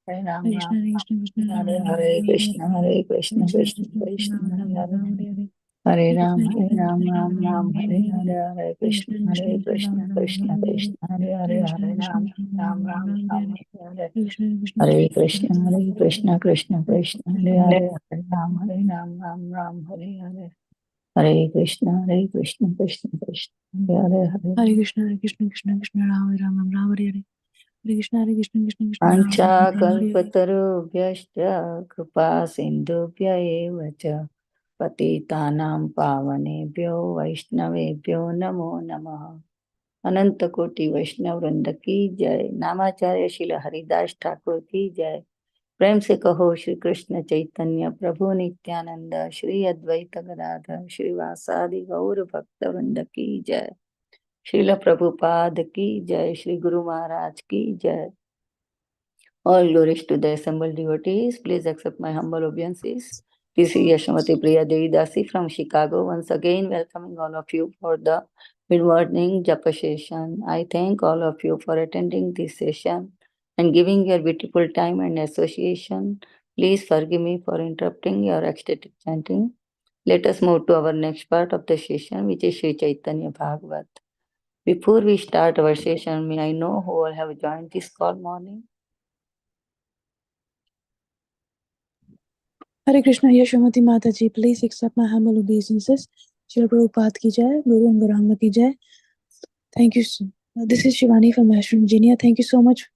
Hare Ram, Ram Ram, Hare Krishna, Krishna Krishna, Hare Hare. Hare Ram, Ram Ram, Hare Hare, Hare Krishna, Krishna Krishna, Hare Hare. Hare Ram, Ram Ram, Hare Hare. Hare Krishna, Krishna Krishna, Hare Hare. Hare Ram, Ram Ram, Hare Hare. Hare Krishna, Krishna Krishna, Hare Hare. Hare Krishna, Krishna Krishna, Ram Ram, Ram Hare Hare. Hare Krishna, Krishna Krishna, Pancha kalpatarubhyashcha kripa sindhubhya eva cha patitanam pavanebhyo vaishnavebhyo namo namaha. अनंत कोटि वैष्णव वृंद की जय। नामाचार्य श्रील हरिदास ठाकुर की जय। प्रेम से कहो श्री कृष्ण चैतन्य प्रभु नित्यानंद श्री अद्वैत गदाधर श्रीवासादि गौर भक्त वृंद की जय। श्रील प्रभुपाद की जय। श्री गुरु महाराज की जय। All glories to the assembled devotees. Please accept my humble obeisances. This is Yashamati Priya Devi Dasi from Chicago. Once again, welcoming all of you for the mid-morning Japa session. I thank all of you for attending this session and giving your beautiful time and association. Please forgive me for interrupting your ecstatic chanting. Let us move to our next part of the session, which is Sri Caitanya Bhagavata. Before we start our session, may I know who all have joined this call morning? Hare Krishna, Yashamati Mataji, please accept my humble obeisances. Srila Prabhupada ki jai, Guru and Garanga ki jai. Thank you. This is Shivani from Ashram, Virginia. Thank you so much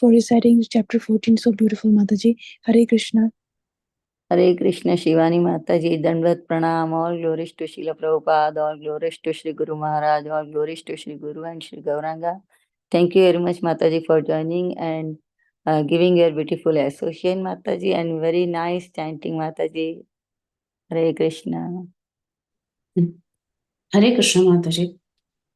for reciting chapter 14 so beautiful, Mataji. Hare Krishna. Hare Krishna, Shivani Mataji, Dandvat Pranam, all glories to Srila Prabhupada, all glories to Sri Guru Maharaj, all glories to Sri Guru and Sri Gauranga. Thank you very much, Mataji, for joining and giving your beautiful association, Mataji, and very nice chanting, Mataji. Hare Krishna. Hare Krishna, Mataji.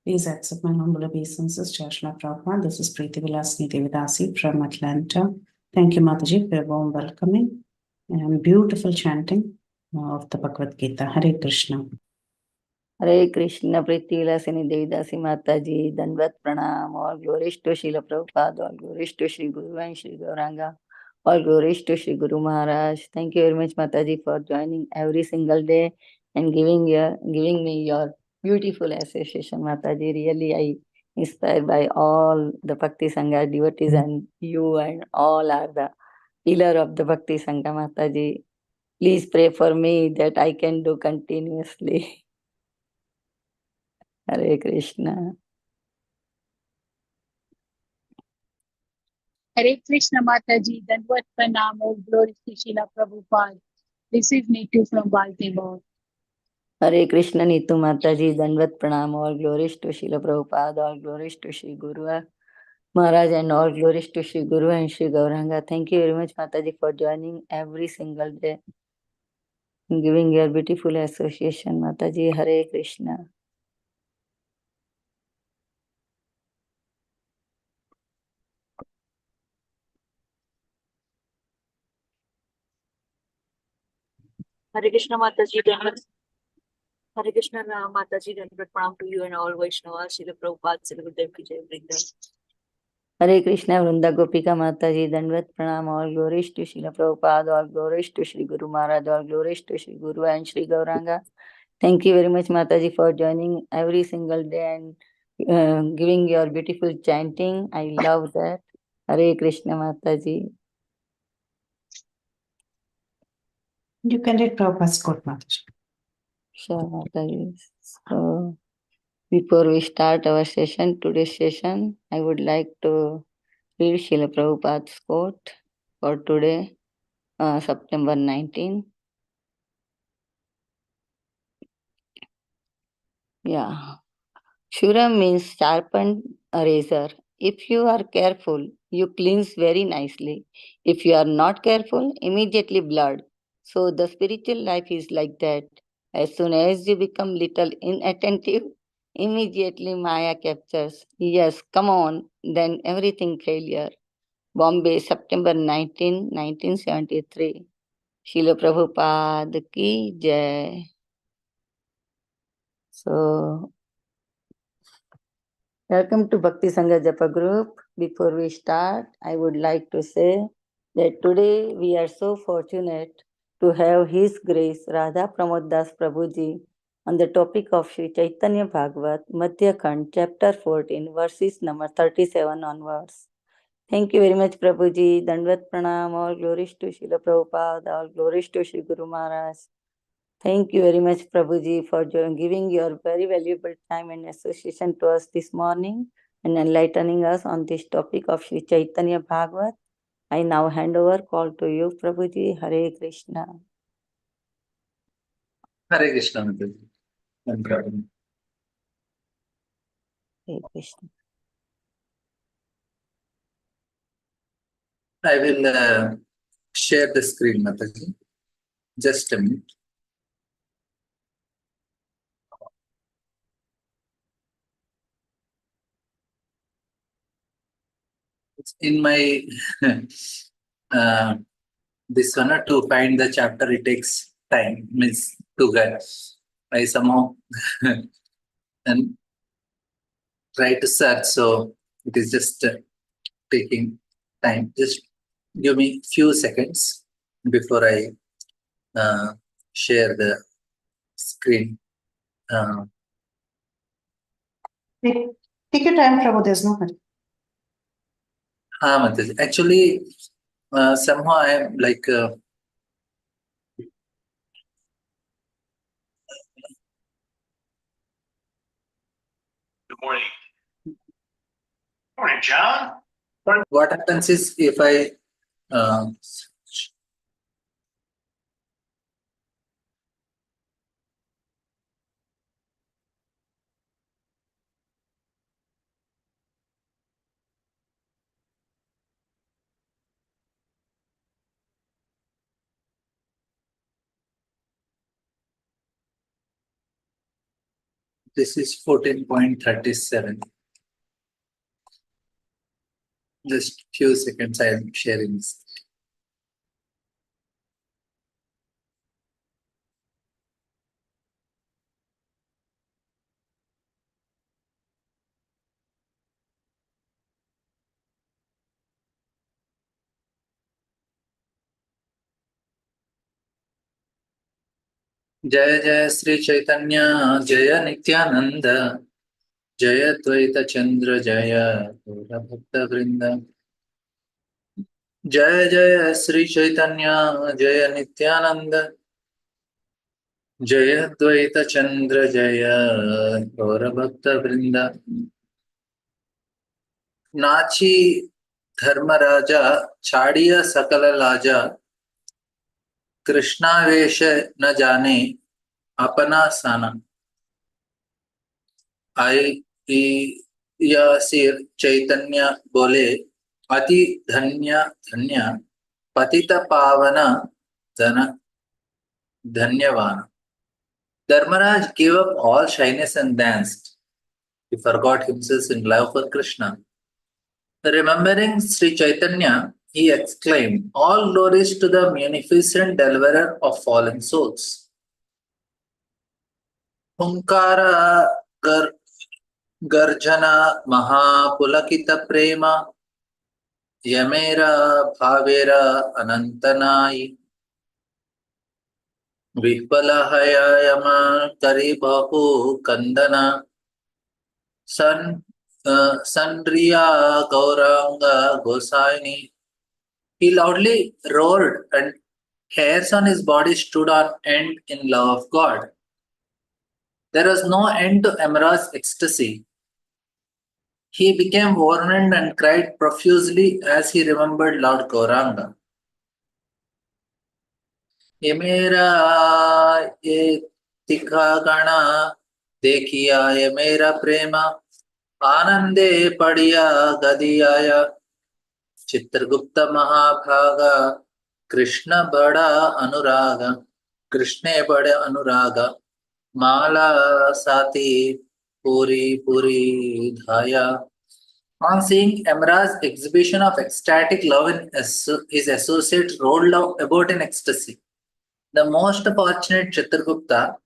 Please accept my humble obeisances, Srila Prabhupada. This is Preeti Vilasini Devidasi from Atlanta. Thank you, Mataji, for your warm welcoming and beautiful chanting of the Bhagavad Gita. Hare Krishna. Hare Krishna, Preeti Vilasini Devidasi Mataji, Dandvat Pranam, all glories to Srila Prabhupada, all glories to Sri Guru and Sri Gauranga, all glories to Sri Guru Maharaj. Thank you very much, Mataji, for joining every single day and giving me your beautiful association, Mataji. Really, I inspired by all the Bhakti Sangha devotees, and you and all are the pillar of the Bhakti Sangha, Mataji. Please pray for me that I can do continuously. Hare Krishna. Hare Krishna Mataji, Dandvat Pranam, all glories to Srila Prabhupada. This is Neetu from Baltimore. Hare Krishna, Neetu Mataji, Dandvat Pranam, all glories to Srila Prabhupada, all glories to Sri Guru Maharaj, and all glories to Sri Guru and Sri Gauranga. Thank you very much, Mataji, for joining every single day and giving your beautiful association, Mataji. Hare Krishna. Hare Krishna Mataji, Hare Krishna Mataji, Dandvat Pranam to you and all Vaishnavas, Srila Prabhupada, Srila Gurudev ki jai, Vrinda. Hare Krishna, Vrunda Gopika Mataji, Dandvat Pranam, all glories to Srila Prabhupada, all glories to Sri Guru Maharaj, all glories to Sri Guru and Sri Gauranga. Thank you very much, Mataji, for joining every single day and giving your beautiful chanting. I love that. Hare Krishna, Mataji. You can read Prabhupada's quote, Mataji. Sure, Mataji. So, before we start our session, today's session, I would like to read Srila Prabhupada's quote for today, September 19. Yeah. Shura means sharpened razor. If you are careful, you cleanse very nicely. If you are not careful, immediately blood. So the spiritual life is like that. As soon as you become little inattentive, immediately Maya captures. Yes, come on, then everything failure. Bombay, September 19, 1973. Srila Prabhupada ki jai. So, welcome to Bhakti Sangha Japa group. Before we start, I would like to say that today we are so fortunate to have His Grace Radha Pramod Das Prabhuji on the topic of Sri Caitanya Bhagavata MAdhya Khand, chapter 14, verses number 37 onwards. Thank you very much, Prabhuji. Dandvat Pranam. All glories to Srila Prabhupada. All glories to Sri Guru Maharaj. Thank you very much, Prabhuji, for giving your very valuable time and association to us this morning and enlightening us on this topic of Sri Chaitanya Bhagavat. I now hand over call to you, Prabhuji. Hare Krishna. Hare Krishna. No problem. Hare Krishna. I will share the screen, Mataji. Just a minute. In my this one to find the chapter, it takes time. Means to get. I somehow and try to search, so it is just taking time. Just give me few seconds before I share the screen. Take your time, Prabhu. There's no hurry. Mataji. Actually, somehow I am like. Good morning. Morning, John. What happens is if I this is 14.37. Just few seconds I am sharing this. जय जय श्री चैतन्य जय नित्यानंद जय द्वैत चंद्र जय गौर भक्त वृंद जय जय श्री चैतन्य जय नित्यानंद जय द्वैत चंद्र जय गौर भक्त वृंद नाची धर्मराजा छाड़िया सकल लाजा कृष्णावेश न जाने अपना साना आई सिर चैतन्य बोले अति धन्य धन्य पतित पावन धन धन्यवान. Dharmaraj gave up all shyness and danced. He forgot himself in love for Krishna. Remembering Sri Chaitanya, he exclaimed, "All glories to the munificent deliverer of fallen souls." Hunkara Garjana Mahapulakita Prema Yamera Bhavera Anantanai Vipalahaya Yama Karibahu Kandana Sandriya Gauranga Gosaini. He loudly roared, and hairs on his body stood on end in love of God. There was no end to Amara's ecstasy. He became overwhelmed and cried profusely as he remembered Lord Gauranga. Yemera ye tikha gana dekhiya yemera prema anande padiya gadiyaya Chitragupta Mahabhaga Krishna Bada Anuraga Krishna Bada Anuraga Mala Sati Puri Puri Dhaya. On seeing Amara's exhibition of ecstatic love in his associate rolled about in ecstasy, the most fortunate Chitragupta,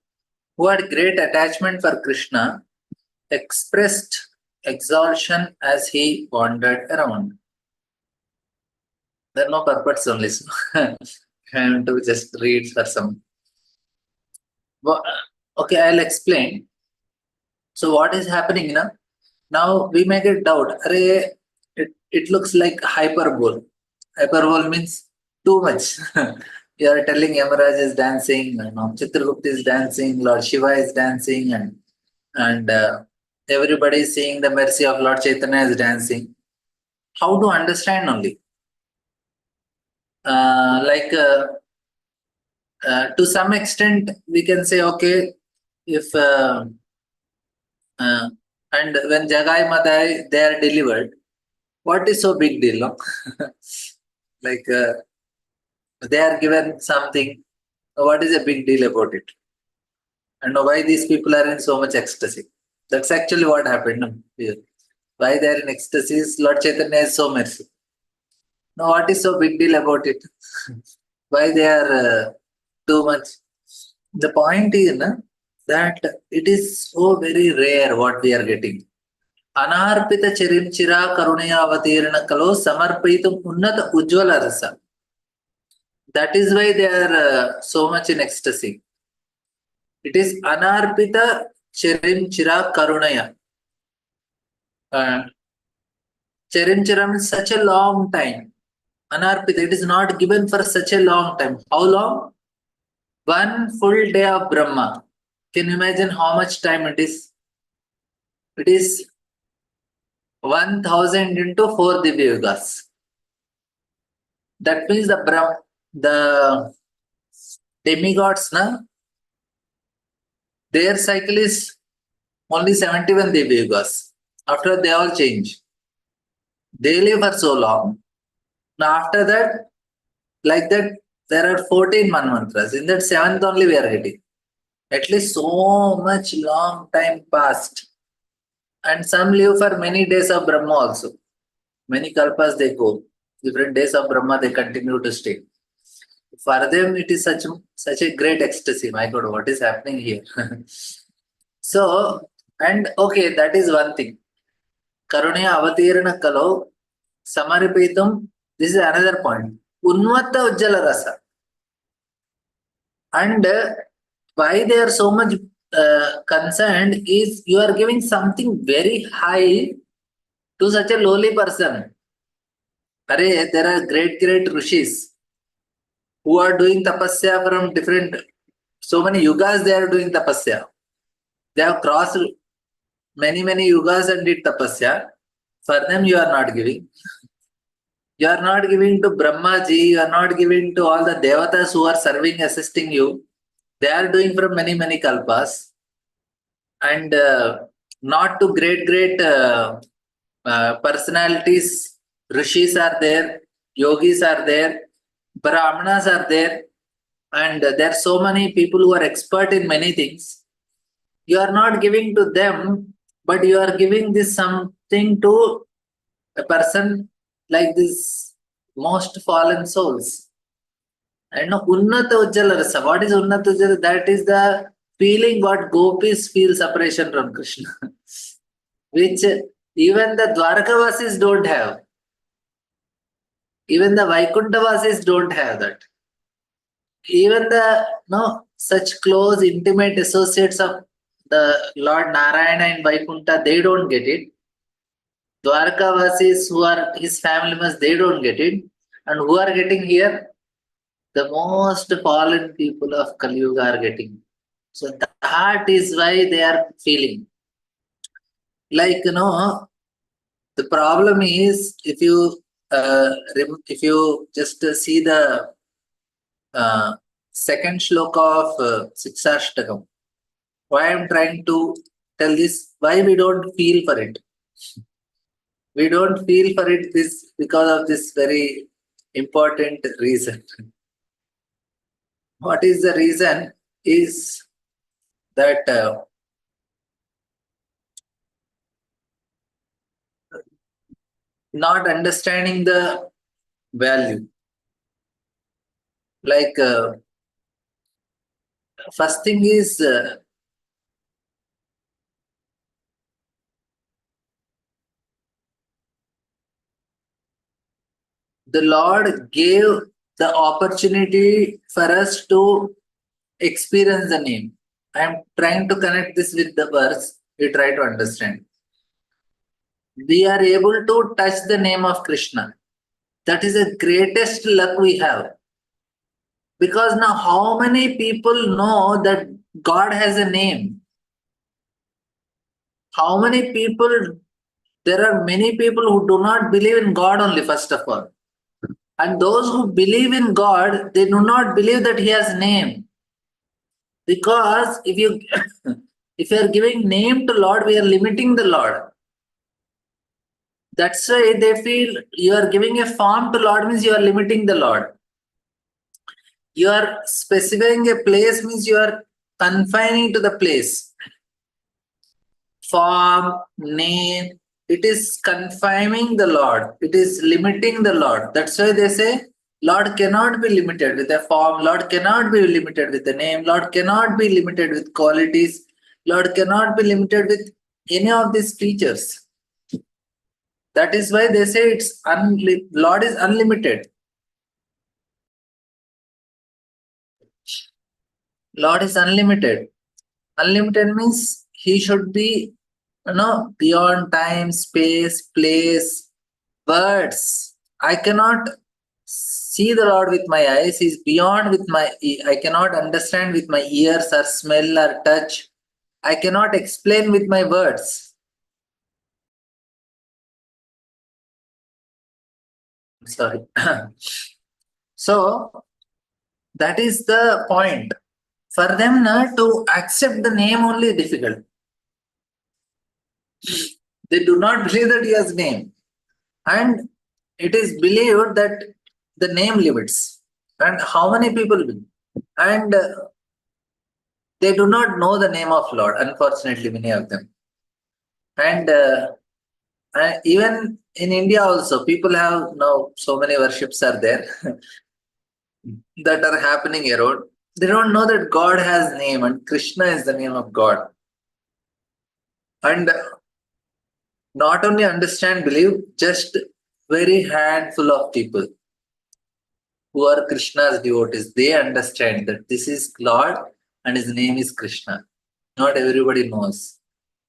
who had great attachment for Krishna, expressed exultation as he wandered around. There are no purports only. So I have to just read for some. Okay, I'll explain. So what is happening now? Now we may get doubt. It looks like hyperbole. Hyperbole means too much. You are telling Yamaraj is dancing, Chitragupta is dancing, Lord Shiva is dancing, and everybody is seeing the mercy of Lord Chaitanya is dancing. How to understand only? To some extent, we can say, okay, if and when Jagai Madai they are delivered, what is so big deal? No? Like they are given something. What is a big deal about it? And why these people are in so much ecstasy? That's actually what happened here. Why they are in ecstasy? Lord Chaitanya is so mercy. Now, what is so big deal about it? Why they are too much? The point is that it is so very rare what we are getting. Anarpita chirim chira karunaya avatirana kalo samarpitum unnata ujjvala rasa. That is why they are so much in ecstasy. It is anarpita chirim chira karunaya. Chirim chiram is such a long time. Anarpita, it is not given for such a long time. How long? One full day of Brahma. Can you imagine how much time it is? It is 1000 into 4 Divya Yugas. That means the demigods, their cycle is only 71 Divya Yugas. After they all change. They live for so long. Now after that, like that, there are 14 manvantras. In that 7th only we are getting. At least so much long time passed. And some live for many days of Brahma also. Many kalpas they go. Different days of Brahma they continue to stay. For them it is such a great ecstasy. My God, what is happening here? So, and okay, that is one thing. Karunaya avatirana kalo samaripitum. This is another point. Unvata ujjala rasa. And why they are so much concerned is you are giving something very high to such a lowly person. There are great rishis who are doing tapasya from different, so many yugas they are doing tapasya. They have crossed many yugas and did tapasya. For them you are not giving. You are not giving to Brahma ji, you are not giving to all the devatas who are serving, assisting you. They are doing from many kalpas. And not to great personalities, rishis are there, yogis are there, brahmanas are there, and there are so many people who are expert in many things. You are not giving to them, but you are giving this something to a person like this most fallen souls. And Unnata Ujjala Rasa. What is Unnata Ujjala? That is the feeling what gopis feel separation from Krishna. Which even the Dwarkavasis don't have. Even the Vaikuntavasis don't have that. Even the such close, intimate associates of the Lord Narayana in Vaikunta, they don't get it. Dwarkavasis who are his family members, they don't get it. And who are getting here? The most fallen people of Kali Yuga are getting. So that is why they are feeling. Like, the problem is if you just see the second shloka of Siksashtakam, why I am trying to tell this, why we don't feel for it. We don't feel for it this because of this very important reason. What is the reason is that not understanding the value. Like first thing is the Lord gave the opportunity for us to experience the name. I am trying to connect this with the verse. You try to understand. We are able to touch the name of Krishna. That is the greatest luck we have. Because now how many people know that God has a name? How many people, there are many people who do not believe in God only, first of all. And those who believe in God, they do not believe that He has a name. Because if you if you are giving name to Lord, we are limiting the Lord. That's why they feel you are giving a form to Lord means you are limiting the Lord. You are specifying a place means you are confining to the place. Form, name, it is confining the Lord. It is limiting the Lord. That's why they say Lord cannot be limited with a form. Lord cannot be limited with a name. Lord cannot be limited with qualities. Lord cannot be limited with any of these features. That is why they say it's Lord is unlimited. Lord is unlimited. Unlimited means He should be, beyond time, space, place, words. I cannot see the Lord with my eyes. He's beyond with I cannot understand with my ears or smell or touch. I cannot explain with my words. Sorry. So that is the point. For them to accept the name only difficult. They do not believe that He has name. And it is believed that the name limits. And how many people will? And they do not know the name of Lord, unfortunately, many of them. And even in India also, people have now so many worships are there that are happening around. They don't know that God has name and Krishna is the name of God. And not only understand, believe, just very handful of people who are Krishna's devotees, they understand that this is Lord and His name is Krishna. Not everybody knows.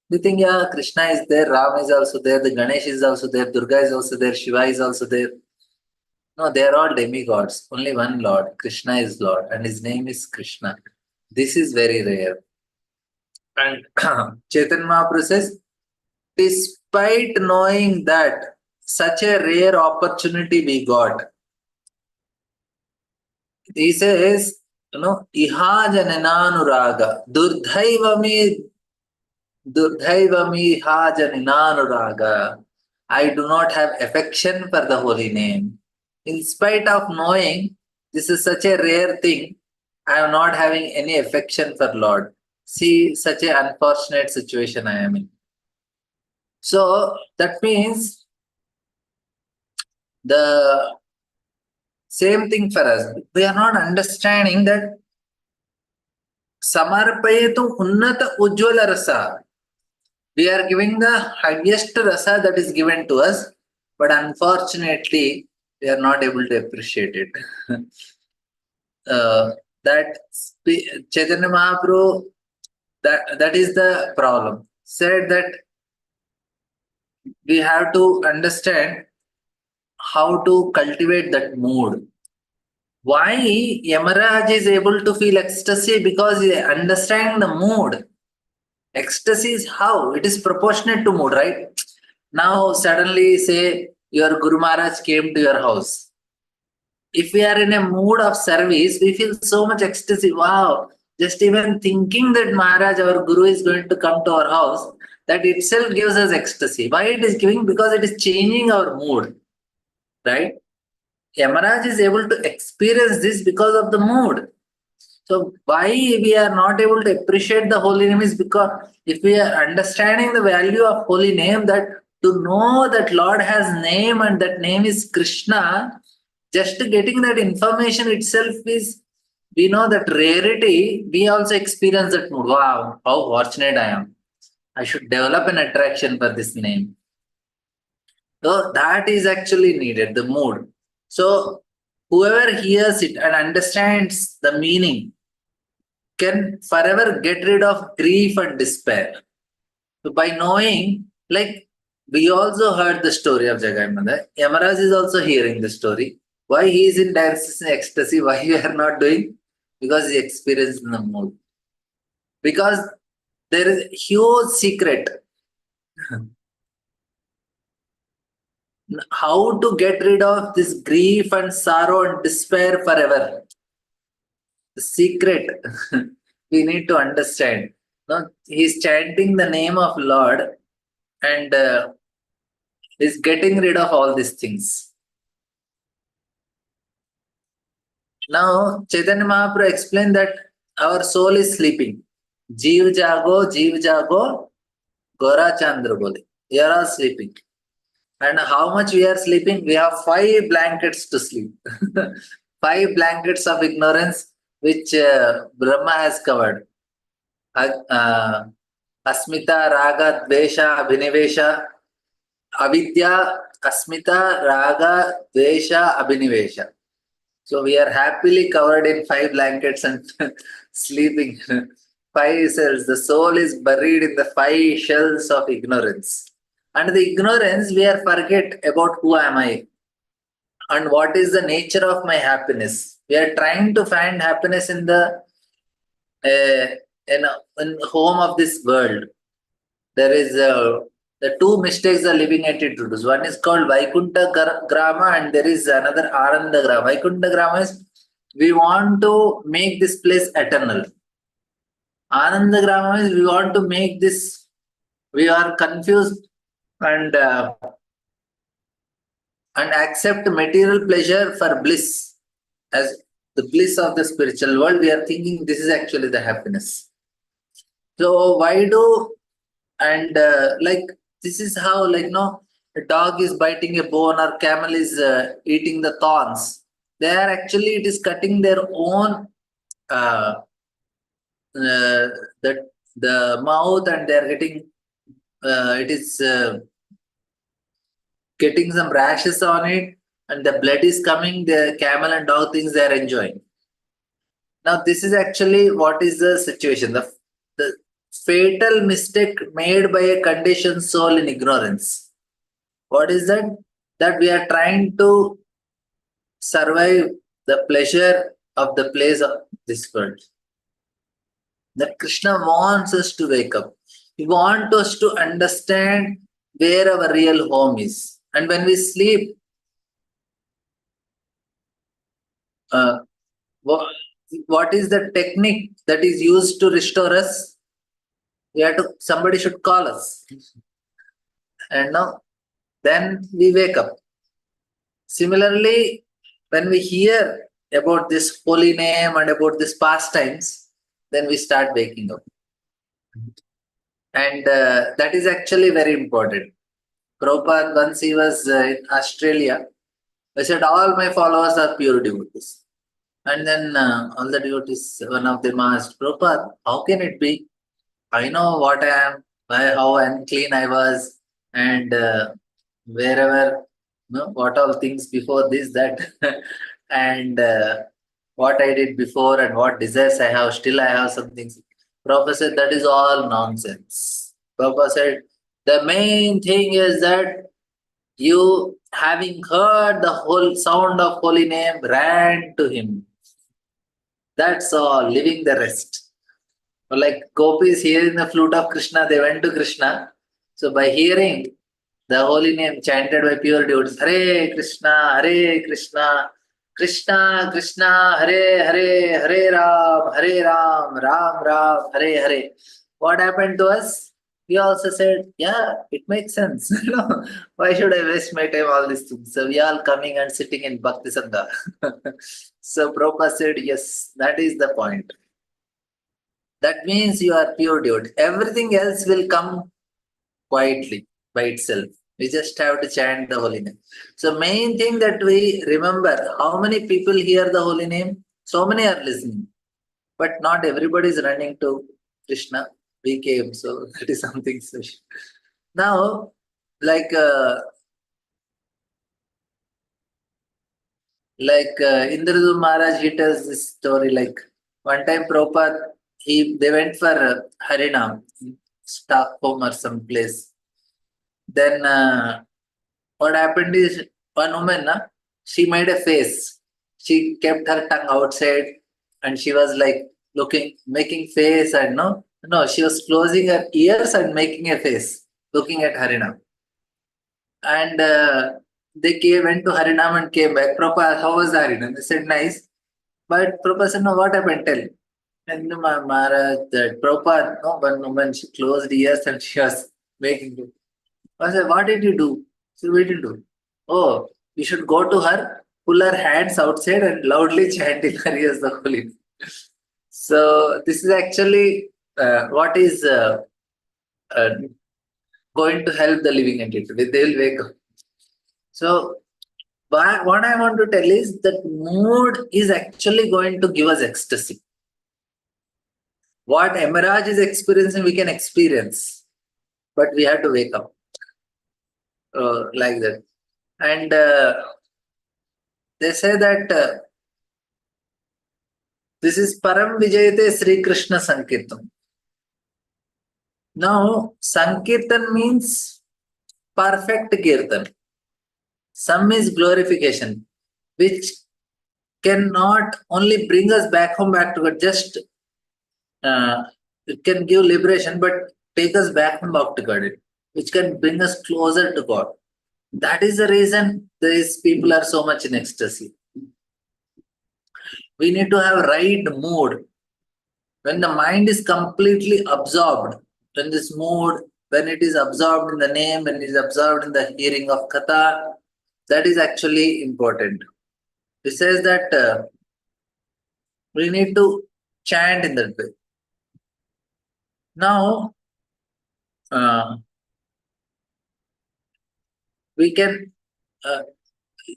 They think, yeah, Krishna is there, Ram is also there, the Ganesh is also there, Durga is also there, Shiva is also there. No, they are all demigods. Only one Lord. Krishna is Lord and His name is Krishna. This is very rare. And Chaitanya Mahaprabhu says, despite knowing that such a rare opportunity we got, he says, iha janananuraga, durdhaivami iha janananuraga. I do not have affection for the holy name. In spite of knowing this is such a rare thing, I am not having any affection for Lord. See, such an unfortunate situation I am in. So that means the same thing for us. We are not understanding that Samarpayetu Unnata Ujjwala Rasa. We are giving the highest rasa that is given to us, but unfortunately, we are not able to appreciate it. That Chaitanya Mahaprabhu, that is the problem. Said that we have to understand how to cultivate that mood. Why Yamaraj is able to feel ecstasy? Because he understands the mood. Ecstasy is how? It is proportionate to mood, right? Now suddenly say your Guru Maharaj came to your house. If we are in a mood of service, we feel so much ecstasy. Wow! Just even thinking that Maharaj, our Guru, is going to come to our house, that itself gives us ecstasy. Why it is giving? Because it is changing our mood, right? Yamaraj is able to experience this because of the mood. So why we are not able to appreciate the holy name is because if we are understanding the value of holy name, that to know that Lord has name and that name is Krishna, just getting that information itself is, we know that rarity, we also experience that mood. Wow, how fortunate I am. I should develop an attraction for this name. So that is actually needed, the mood. So whoever hears it and understands the meaning can forever get rid of grief and despair. So by knowing, like we also heard the story of Jagai Mother, Yamaraj is also hearing the story. Why he is in dance in ecstasy, why we are not doing? Because he experienced the mood. Because there is a huge secret. How to get rid of this grief and sorrow and despair forever. The secret we need to understand. No, he's chanting the name of Lord and is getting rid of all these things. Now, Chaitanya Mahaprabhu explained that our soul is sleeping. Jeev jago, Gora Chandra bole. We are all sleeping. And how much we are sleeping? We have 5 blankets to sleep. 5 blankets of ignorance which Brahma has covered. Asmita, Raga, Dvesha, Abhinivesha, Avidya, Asmita, Raga, Dvesha, Abhinivesha. So we are happily covered in 5 blankets and sleeping. 5 cells. The soul is buried in the 5 shells of ignorance. And the ignorance, we are forget about who am I and what is the nature of my happiness. We are trying to find happiness in the in home of this world. There is the 2 mistakes the living entity does. One is called Vaikunta Grama and there is another Ananda Grama. Vaikunta Grama is we want to make this place eternal. Ananda Grama is we want to make this, we are confused and accept material pleasure for bliss as the bliss of the spiritual world. We are thinking this is actually the happiness. So why do and like this is how like no a dog is biting a bone or camel is eating the thorns. They are actually it is cutting their own the mouth and they are getting it is getting some rashes on it and the blood is coming. The camel and dog things they are enjoying. Now this is actually what is the situation. The fatal mistake made by a conditioned soul in ignorance. What is that? That we are trying to survive the pleasure of the place of this world. That Krishna wants us to wake up. He wants us to understand where our real home is. And when we sleep, what is the technique that is used to restore us? We have to, somebody should call us. And now, then we wake up. Similarly, when we hear about this holy name and about this pastimes, then we start waking up. And that is actually very important. Prabhupada, once he was in Australia, I said, all my followers are pure devotees. And then all the devotees, one of them asked, Prabhupada, how can it be? I know what I am, how unclean I was, and wherever, what all things before this, that, and what I did before and what desires I have, still I have some things. Prabhupada said, that is all nonsense. Prabhupada said, the main thing is that you, having heard the whole sound of holy name, ran to him. That's all, leaving the rest. Like gopis hearing the flute of Krishna, they went to Krishna. So by hearing the holy name chanted by pure devotees, Hare Krishna, Krishna Krishna, Hare Ram, Ram Ram, Hare Hare. What happened to us? We also said, yeah, it makes sense. Why should I waste my time all these things? So we all coming and sitting in Bhakti Sangha. So Prabhupada said, yes, that is the point. That means you are pure devotee. Everything else will come quietly by itself. We just have to chant the holy name. So main thing that we remember, how many people hear the holy name? So many are listening. But not everybody is running to Krishna. We came, so that is something special. Now, like Like Indradu Maharaj, he tells this story. Like one time, Prabhupada, they went for Harinam, Stockholm or some place. Then what happened is one woman, she made a face. She kept her tongue outside, and she was like looking, making face, and no, she was closing her ears and making a face, looking at Harinam. And went to Harinam and came back. Prabhupada, how was the Harinam? They said, nice. But Prabhupada said, no, what happened? Tell. And Maharaj, that Prabhupada, no, one woman, she closed ears and she was making it. I said, what did you do? So what did you do? Oh, you should go to her, pull her hands outside and loudly chant in her ears the holy name. So this is actually what is uh, going to help the living entity. They will wake up. So what I want to tell is that mood is actually going to give us ecstasy. What Emeraj is experiencing, we can experience, but we have to wake up like that. And they say that this is Param Vijayate Sri Krishna Sankirtan. Now, Sankirtan means perfect Kirtan. Some is glorification, which cannot only bring us back home, back to God, just it can give liberation, but take us back home, back to God, which can bring us closer to God. That is the reason these people are so much in ecstasy. We need to have right mood. When the mind is completely absorbed, when this mood, when it is absorbed in the name, when it is absorbed in the hearing of Katha, that is actually important. It says that we need to chant in that way. Now, we can,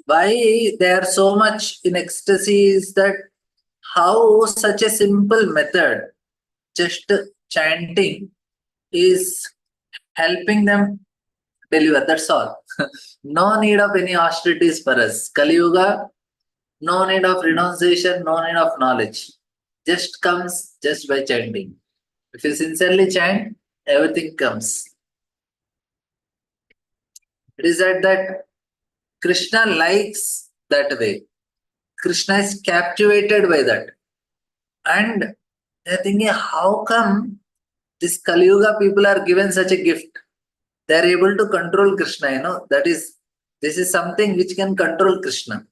why they are so much in ecstasy is that how such a simple method, just chanting, is helping them deliver. That's all. No need of any austerities for us. Kali Yuga, no need of renunciation, no need of knowledge. Just comes just by chanting. If you sincerely chant, everything comes. It is that Krishna likes that way. Krishna is captivated by that. And they're thinking, how come this Kali Yuga people are given such a gift? They are able to control Krishna, this is something which can control Krishna.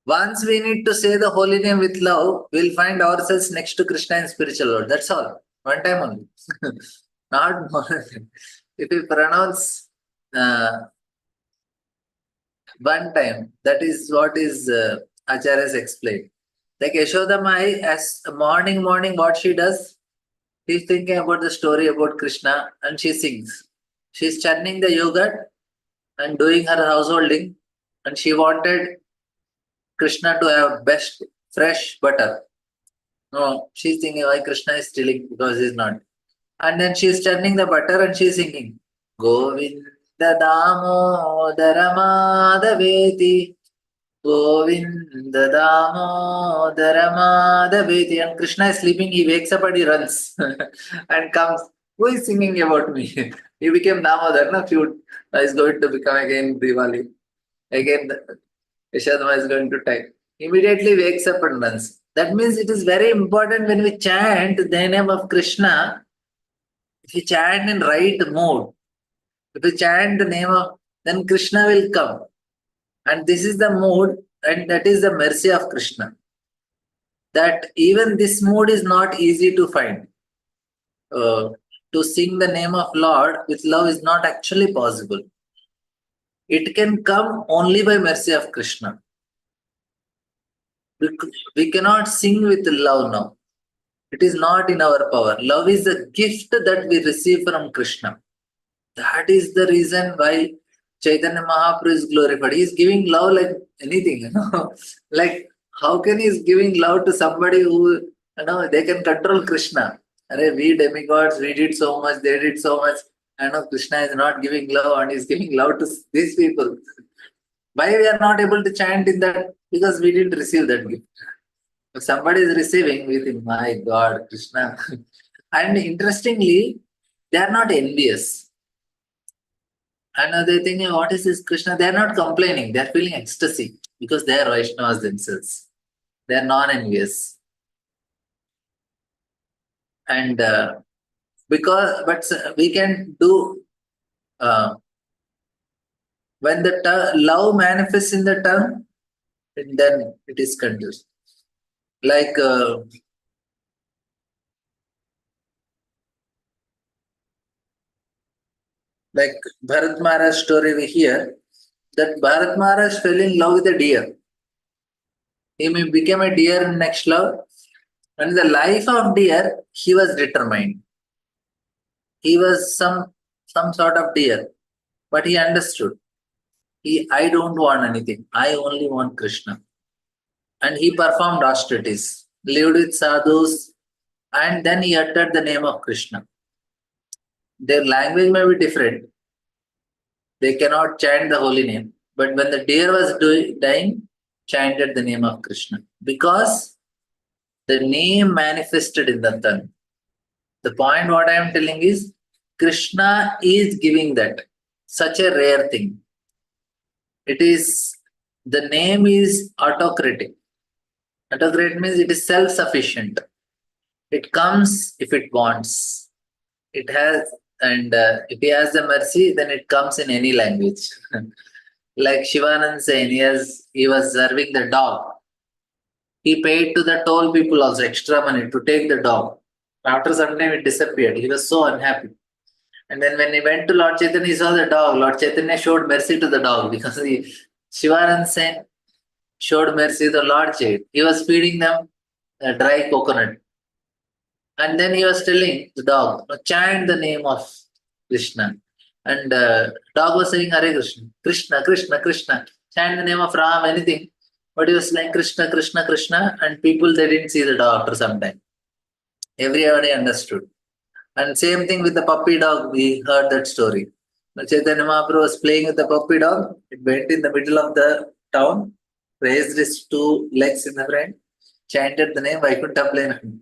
Once we need to say the holy name with love, we'll find ourselves next to Krishna in spiritual world. That's all. One time only. Not more. If we pronounce one time, that is what is Acharya's explained. Like Yashoda Mai, as morning, what she does, she's thinking about the story about Krishna and she sings. She's churning the yogurt and doing her householding, and she wanted Krishna to have best fresh butter. No, she's thinking why Krishna is stealing because he's not. And then she's churning the butter and she's singing Govinda Damodara Madhaveti Govinda Damodara Madhaveti. And Krishna is sleeping, he wakes up and he runs and comes. Who is singing about me? He became Damodar, no? Is going to become again Diwali. Again, Yashodama is going to type. Immediately wakes up and runs. That means it is very important when we chant the name of Krishna, if we chant in right mood, if we chant the name of, then Krishna will come. And this is the mood, and that is the mercy of Krishna. That even this mood is not easy to find. To sing the name of Lord with love is not actually possible. It can come only by mercy of Krishna. We cannot sing with love now. It is not in our power. Love is a gift that we receive from Krishna. That is the reason why Chaitanya Mahaprabhu is glorified. He is giving love like anything, Like, how can he is giving love to somebody who, they can control Krishna? We demigods, we did so much, they did so much. Krishna is not giving love and is giving love to these people. Why we are not able to chant in that? Because we didn't receive that gift. If somebody is receiving, we think, my God, Krishna. And interestingly, they are not envious. And they think, what is this Krishna? They are not complaining. They are feeling ecstasy because they are Vaishnavas themselves. They are non-envious. And but we can do, when the love manifests in the tongue, then it is conducive. Like Bharat Maharaj story we hear, that Bharat Maharaj fell in love with a deer. He became a deer in next love. And in the life of deer, he was determined. He was some sort of deer, but he understood. I don't want anything. I only want Krishna. And he performed austerities, lived with sadhus, and then he uttered the name of Krishna. Their language may be different. They cannot chant the holy name. But when the deer was dying, chanted the name of Krishna. Because the name manifested in the tongue. The point what I am telling is, Krishna is giving that. Such a rare thing. It is, the name is autocratic. Autocratic means it is self-sufficient. It comes if it wants. It has, and if he has the mercy, then it comes in any language. Like Shivanand saying, he was serving the dog. He paid to the toll people also extra money to take the dog. After some time, it disappeared. He was so unhappy. And then when he went to Lord Chaitanya, he saw the dog. Lord Chaitanya showed mercy to the dog because Shivanand Sen showed mercy to the Lord Chaitanya. He was feeding them a dry coconut. And then he was telling the dog, chant the name of Krishna. And dog was saying, Hare Krishna, Krishna, Krishna, Krishna. Chant the name of Ram, anything. But he was like Krishna, Krishna, Krishna. And people, they didn't see the dog after some time. Everybody understood. And same thing with the puppy dog, we heard that story. Chaitanya Mahaprabhu was playing with the puppy dog. It went in the middle of the town, raised its two legs in the front, chanted the name Vaikuntha Plane.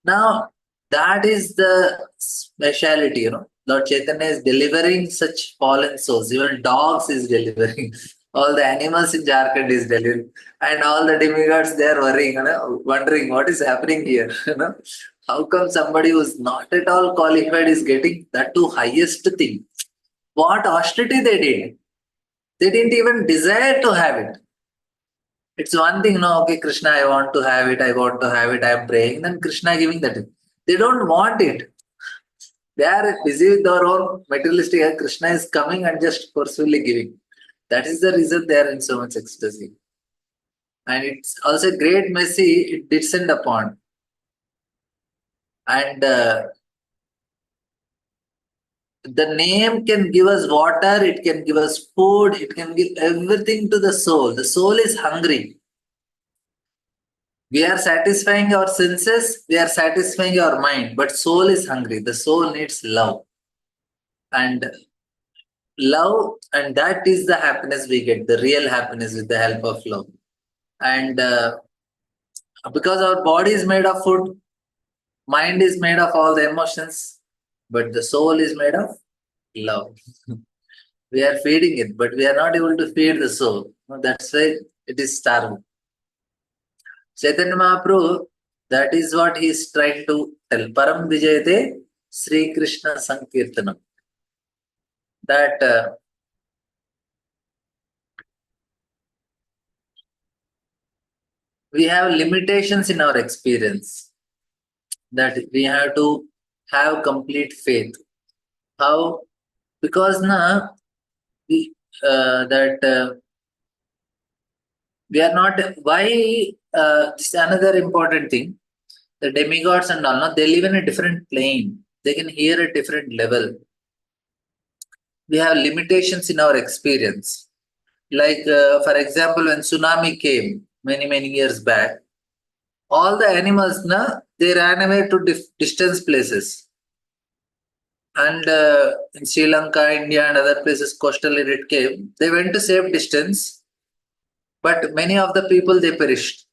Now, that is the speciality, Lord Chaitanya is delivering such fallen souls. Even dogs is delivering. All the animals in Jharkhand is delivering. And all the demigods, they are worrying, wondering what is happening here. How come somebody who's not at all qualified is getting that to highest thing? What austerity they did? They didn't even desire to have it. It's one thing, okay, Krishna, I want to have it, I am praying, then Krishna giving that. They don't want it. They are busy with their own materialistic. Krishna is coming and just forcefully giving. That is the reason they are in so much ecstasy. And it's also great mercy it descend upon. And the name can give us water, it can give us food, it can give everything to the soul. The soul is hungry. We are satisfying our senses, we are satisfying our mind, but soul is hungry. The soul needs love. And love, and that is the happiness we get, the real happiness with the help of love. And because our body is made of food, mind is made of all the emotions, but the soul is made of love. We are feeding it, but we are not able to feed the soul. That's why it is starving. Chaitanya Mahaprabhu, that is what he is trying to tell. Param Vijayate Sri Krishna Sankirtanam. That we have limitations in our experience. That we have to have complete faith. How? Because we are not. Why? This is another important thing. The demigods and all, they live in a different plane. They can hear a different level. We have limitations in our experience. Like, for example, when tsunami came many years back, all the animals, they ran away to distant places. And in Sri Lanka, India and other places, coastal area it came, they went to safe distance. But many of the people, they perished.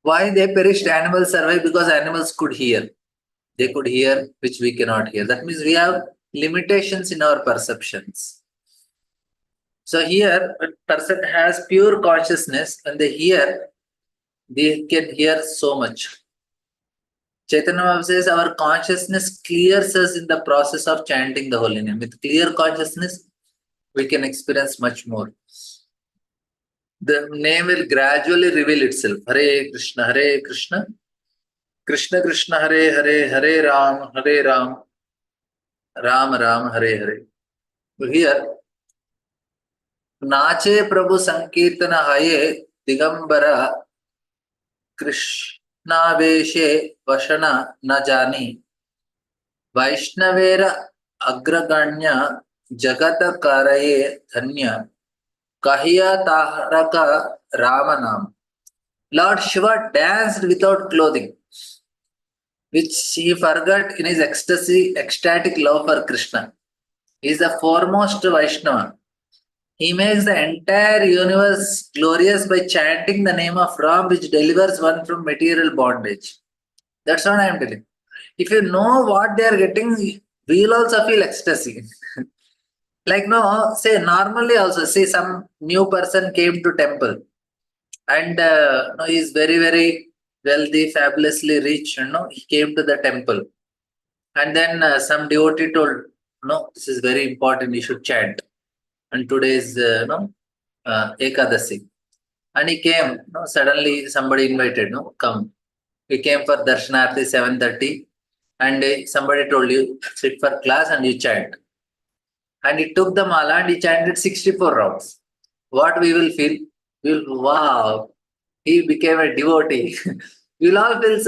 Why they perished? Animals survived because animals could hear. They could hear which we cannot hear. That means we have limitations in our perceptions. So here, a person has pure consciousness. When they hear, they can hear so much. Chaitanya Mahaprabhu says our consciousness clears us in the process of chanting the holy name. With clear consciousness, we can experience much more. The name will gradually reveal itself. Hare Krishna, Krishna Krishna, Hare Hare, Hare Ram, Ram Ram, Hare Hare. So here, नाचे प्रभु संकीर्तन हये दिगंबरा कृष्णावेशे वशन न जानी वैष्णवेर अग्रगण्य जगत करये धन्य कहिया तारक राम नाम. Lord Shiva danced without clothing, which he forgot in his ecstatic love for Krishna. He is the foremost Vaishnava. He makes the entire universe glorious by chanting the name of Ram, which delivers one from material bondage. That's what I am telling. If you know what they are getting, we will also feel ecstasy. Like no, say normally also, say some new person came to temple and no, he is very, very wealthy, fabulously rich, he came to the temple. And then some devotee told, no, this is very important, you should chant. And today is, Ekadasi. And he came, suddenly somebody invited, come. We came for Darshanarthi 7:30 and somebody told you, sit for class and you chant. And he took the mala and he chanted 64 rounds. What we will feel? We will, wow, he became a devotee. We will all feel,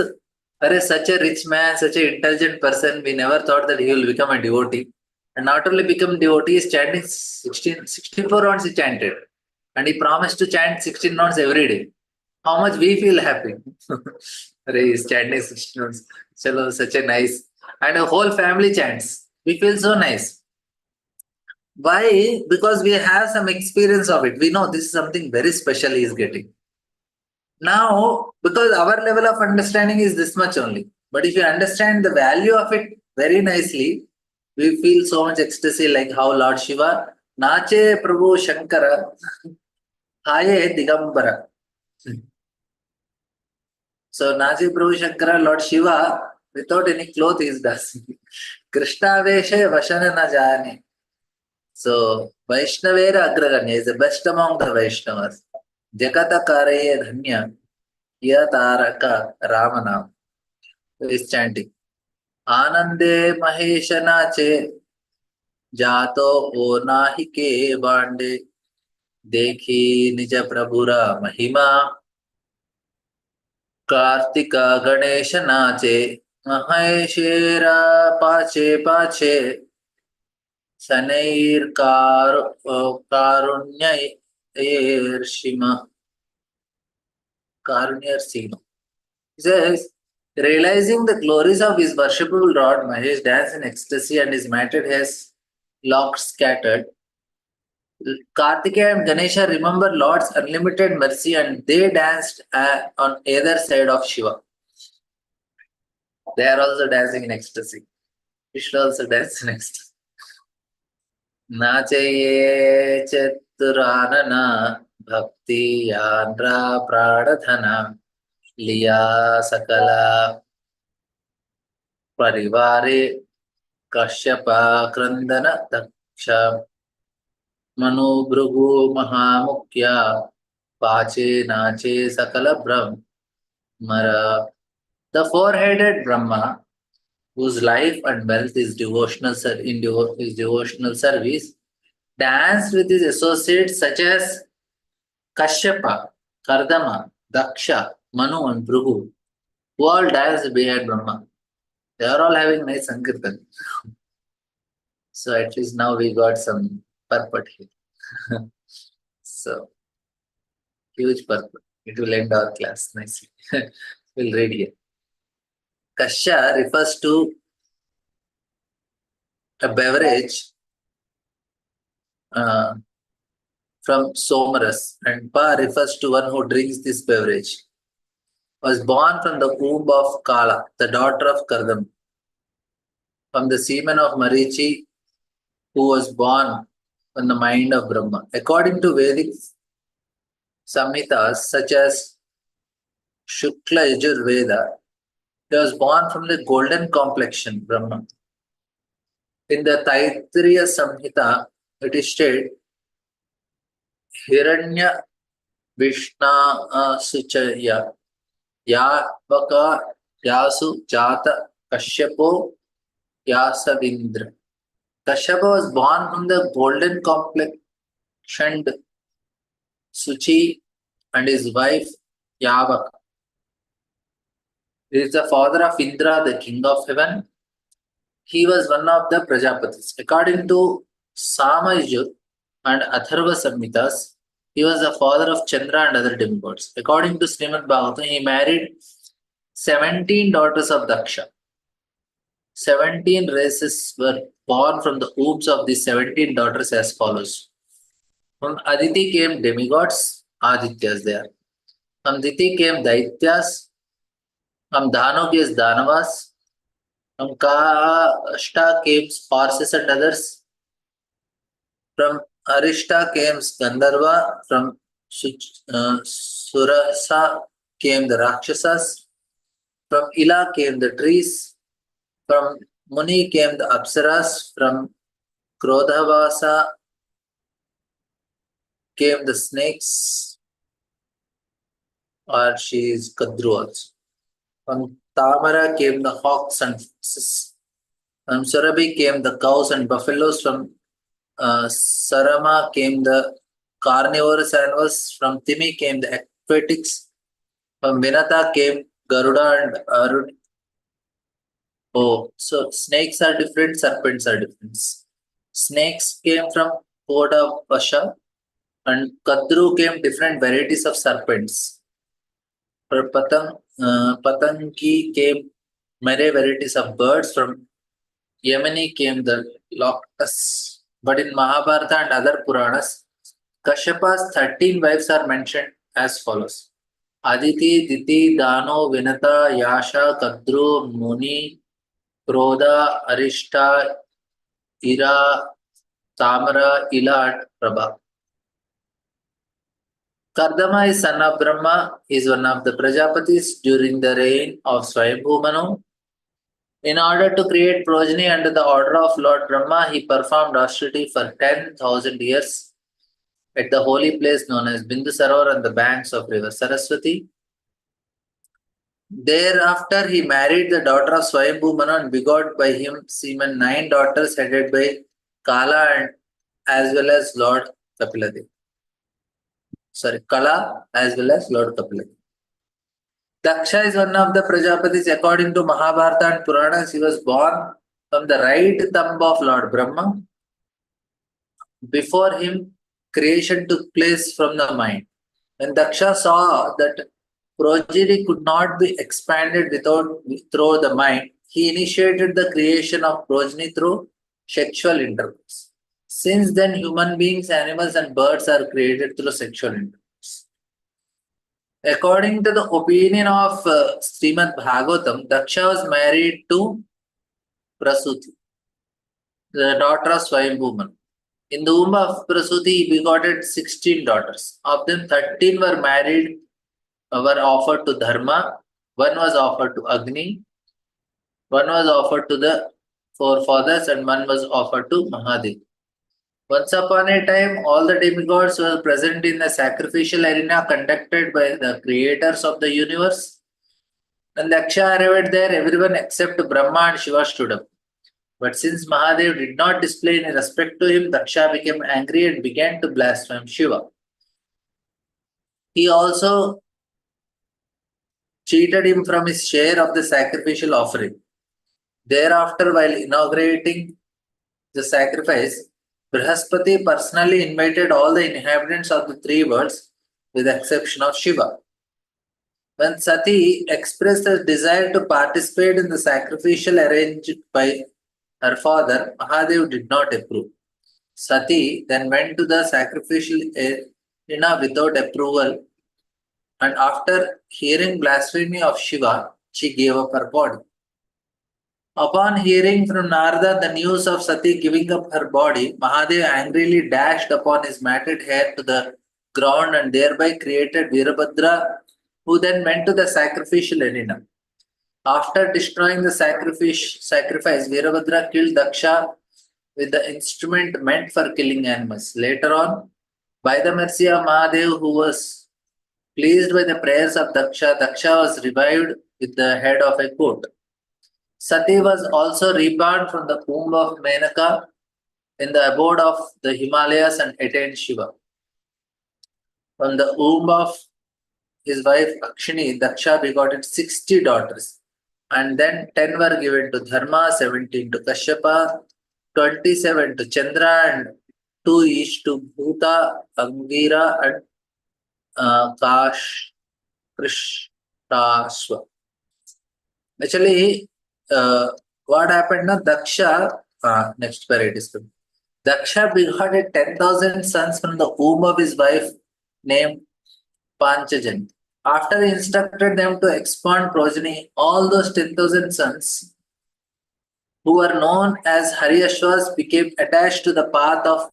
such a rich man, such an intelligent person, we never thought that he will become a devotee. And not only become devotee, he is chanting 64 rounds he chanted. And he promised to chant 16 rounds every day. How much we feel happy. He is chanting 16 rounds. Chalo, such a nice. And a whole family chants. We feel so nice. Why? Because we have some experience of it. We know this is something very special he is getting. Now, because our level of understanding is this much only. But if you understand the value of it very nicely, we feel so much ecstasy like how Lord Shiva, Nache Prabhu Shankara, Haye Digambara. So Nache Prabhu Shankara, Lord Shiva, without any cloth is dancing. Krishna Veshe Vashana na jane. So Vaishnavera Agraganya is the best among the Vaishnavas. Jakata Kareye Dhanya. Yataraka Ramana is chanting. Anande Maheshanache Jato O Nahike Bande Dekhi Nija Prabhura Mahima Kartika Ganesha Nache Maheshera Pache Pache Sanair Karunya Shima Karunyar Sima. He says, realizing the glories of his worshipable Lord, Mahesh danced in ecstasy and his matted hairs locks scattered. Kartikeya and Ganesha remember Lord's unlimited mercy and they danced on either side of Shiva. They are also dancing in ecstasy. Krishna also dances in ecstasy. Nachaye Chaturanana Bhakti Yandra Pradhana Liya Sakala Parivare Kashyapa Krandana Daksha Manu Bhrugu Mahamukya Pache Nache Sakala Brahmara. The four-headed Brahma, whose life and wealth is devotional service, danced with his associates such as Kashyapa, Kardama, Daksha, Manu and Bhrugu, who all danced behind Brahma. They are all having nice Sankirtan. So at least now we got some purport here. So, huge purport. It will end our class nicely. We'll read here. Kashya refers to a beverage from Somaras, and Pa refers to one who drinks this beverage, was born from the womb of Kala, the daughter of Kardam, from the semen of Marichi, who was born from the mind of Brahma. According to Vedic Samhitas such as Shukla Yajur Veda, he was born from the golden complexion, Brahma. In the Taittiriya Samhita, it is stated, Hiranya Vishna Suchaya Yavaka Yasu Jata Kashyapo Yasavindra. Kashyapa was born from the golden complexioned Suchi and his wife Yavaka. He is the father of Indra, the king of heaven. He was one of the Prajapatis. According to Samayajur and Atharva Samhitas, he was the father of Chandra and other demigods. According to Srimad Bhagavatam, he married 17 daughters of Daksha. 17 races were born from the wombs of these 17 daughters as follows. From Aditi came demigods, Adityas there. From Diti came Daityas. From Dhanu came Danavas. From Kashta came Parsis and others. From Arishta came Gandharva. From Surasa came the Rakshasas. From Ila came the trees. From Muni came the Apsaras. From Krodhavasa came the snakes, or she is Kadru also. From Tamara came the hawks and foxes. From Surabhi came the cows and buffaloes. From Sarama came the carnivorous animals. From Timi came the aquatics. From Vinata came Garuda and Arud. Oh, so snakes are different, serpents are different. Snakes came from Koda Pasha, and Kadru came different varieties of serpents. For Patangi came many varieties of birds. From Yemeni came the locusts. But in Mahabharata and other Puranas, Kashyapa's 13 wives are mentioned as follows. Aditi, Diti, Dano, Vinata, Yasha, Kadru, Muni, Krodha, Arishta, Ira, Tamara, Ila, and Prabha. Kardama is son of Brahma. He is one of the Prajapatis during the reign of Swayambhu Manu. In order to create progeny under the order of Lord Brahma, he performed austerity for 10,000 years at the holy place known as Bindusarovar on the banks of river Saraswati. Thereafter, he married the daughter of Swayambhu Manu and begot by him semen 9 daughters headed by Kala and as well as Lord Kapiladev. Kala as well as Lord Kapiladev. Daksha is one of the Prajapatis. According to Mahabharata and Puranas, he was born from the right thumb of Lord Brahma. Before him, creation took place from the mind. When Daksha saw that progeny could not be expanded through the mind, he initiated the creation of progeny through sexual intercourse. Since then, human beings, animals, and birds are created through sexual intercourse. According to the opinion of Srimad Bhagavatam, Daksha was married to Prasuti, the daughter of Swayambhu Manu. In the womb of Prasuti, he begot 16 daughters. Of them, 13 were married, were offered to Dharma, one was offered to Agni, one was offered to the forefathers, and one was offered to Mahadev. Once upon a time, all the demigods were present in the sacrificial arena conducted by the creators of the universe. When Daksha arrived there, everyone except Brahma and Shiva stood up. But since Mahadev did not display any respect to him, Daksha became angry and began to blaspheme Shiva. He also cheated him from his share of the sacrificial offering. Thereafter, while inaugurating the sacrifice, Brihaspati personally invited all the inhabitants of the 3 worlds with the exception of Shiva. When Sati expressed a desire to participate in the sacrificial arranged by her father, Mahadev did not approve. Sati then went to the sacrificial arena without approval, and after hearing blasphemy of Shiva, she gave up her body. Upon hearing from Narada the news of Sati giving up her body, Mahadev angrily dashed upon his matted hair to the ground and thereby created Virabhadra, who then went to the sacrificial arena. After destroying the sacrifice, Virabhadra killed Daksha with the instrument meant for killing animals. Later on, by the mercy of Mahadev, who was pleased by the prayers of Daksha, Daksha was revived with the head of a goat. Sati was also reborn from the womb of Menaka in the abode of the Himalayas and attained Shiva. From the womb of his wife Akshini, Daksha begot 60 daughters, and then 10 were given to Dharma, 17 to Kashyapa, 27 to Chandra, and 2 each to Bhuta, Angira, and Krishnaswa. Actually, what happened now? Daksha, next period is good. Daksha begot 10,000 sons from the womb of his wife named Panchajan. After he instructed them to expand progeny, all those 10,000 sons who were known as Haryashvas became attached to the path of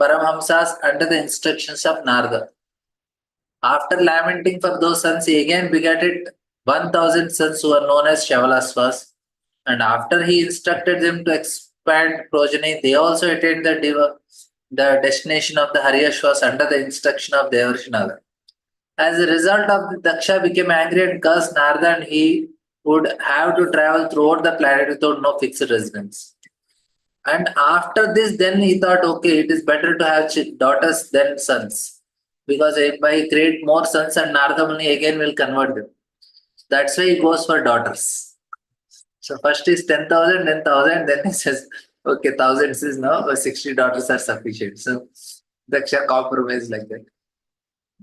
Paramhamsas under the instructions of Narada. After lamenting for those sons, he again begatted 1,000 sons who were known as Shavalasvas. And after he instructed them to expand progeny, they also attained the destination of the Haryashvas under the instruction of Devarshi Narada. As a result of the Daksha became angry and cursed Narada, and he would have to travel throughout the planet without no fixed residence. And after this, then he thought, okay, it is better to have daughters than sons, because if I create more sons and Narada Muni again will convert them. That's why he goes for daughters. So first is 10,000, then 1,000, then he says, okay, 1,000 is now 60 daughters are sufficient. So Daksha compromised like that.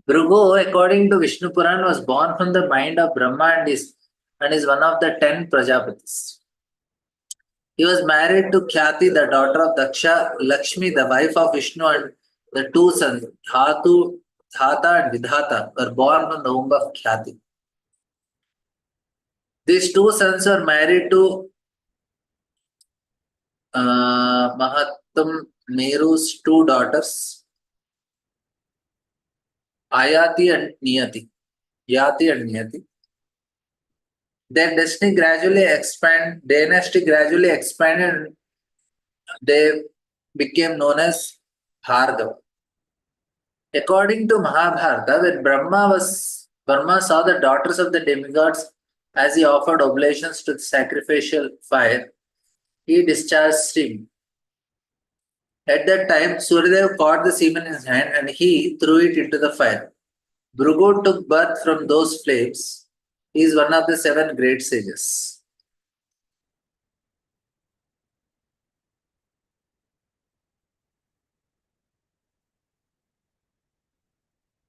Bhrigu, according to Vishnu Puran, was born from the mind of Brahma and is one of the 10 Prajapatis. He was married to Khyati, the daughter of Daksha. Lakshmi, the wife of Vishnu, and the 2 sons, Dhata and Vidhata, were born from the womb of Khyati. These 2 sons were married to Mahatma Meru's 2 daughters, Ayati and Niyati. Yati and Niyati. Their dynasty gradually expanded, and they became known as Bhargava. According to Mahabharata, when Brahma saw the daughters of the demigods as he offered oblations to the sacrificial fire, he discharged steam. At that time, Suryadev caught the semen in his hand and he threw it into the fire. Bhrigu took birth from those flames. He is one of the 7 great sages.